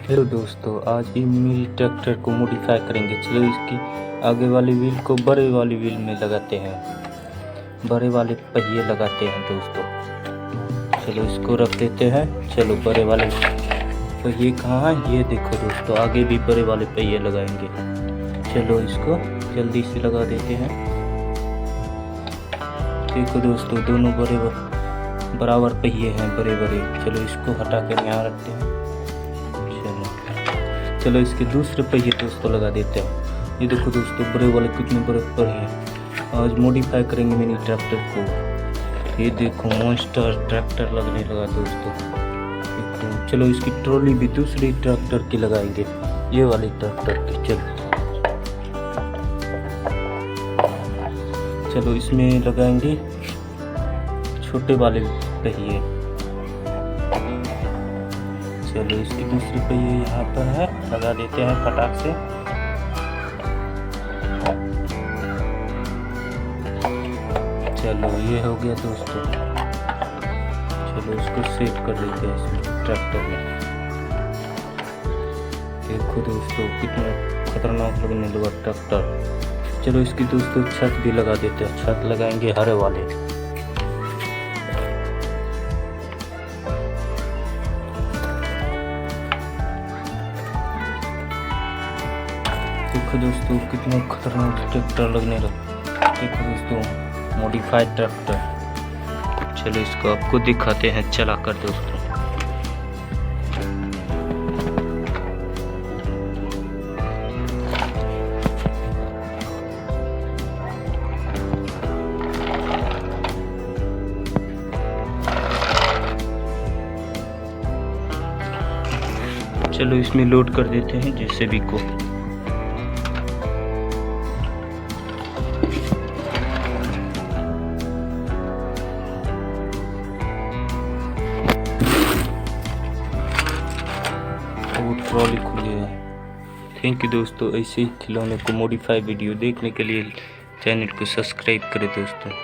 Hello दोस्तों, आज ई mini tractor को मॉडिफाई करेंगे। चलो इसकी आगे वाली व्हील को बड़े वाली व्हील में लगाते हैं, बड़े वाले पहिए लगाते हैं दोस्तों। चलो इसको रख देते हैं। चलो बड़े वाले पहिए कहाँ हैं, ये देखो दोस्तों, आगे भी बड़े वाले पहिए लगाएंगे। चलो इसको जल्दी से लगा देते हैं। देखो दोस्तों, दोनों बराबर पहिए हैं, बड़े बड़े। चलो इसको हटा कर यहाँ रखते हैं। चलो इसके दूसरे पहिए दोस्तों लगा देते हैं। ये देखो दोस्तों, बड़े वाले कितने बड़े पहिए हैं। आज मॉडिफाई करेंगे मिनी ट्रैक्टर को। ये देखो मॉन्स्टर ट्रैक्टर लगने लगा दोस्तों, देखो। चलो इसकी ट्रॉली भी दूसरी ट्रैक्टर की लगाएंगे, ये वाली ट्रैक्टर की। चलो इसमें लगाएंगे छोटे वाले पहिए। चलो इसकी दूसरी पहिए यहाँ पर है, लगा देते हैं फटाक से। चलो ये हो गया दोस्तों। चलो इसको सेट कर देते हैं इसमें ट्रैक्टर में। देखो दोस्तों, कितना खतरनाक लगने लगा ट्रैक्टर। चलो इसकी दोस्तों छत भी लगा देते हैं। छत लगाएंगे हरे वाले। देखो दोस्तों, कितना खतरनाक ट्रैक्टर लगने लगा। देखो दोस्तों, मॉडिफाइड ट्रैक्टर। चलो इसको आपको दिखाते हैं चला कर दोस्तों। चलो इसमें लोड कर देते हैं जेसीबी को। ट्रॉली खुली है। थैंक यू दोस्तों, ऐसे ही खिलौने को मॉडिफाई वीडियो देखने के लिए चैनल को सब्सक्राइब करें दोस्तों।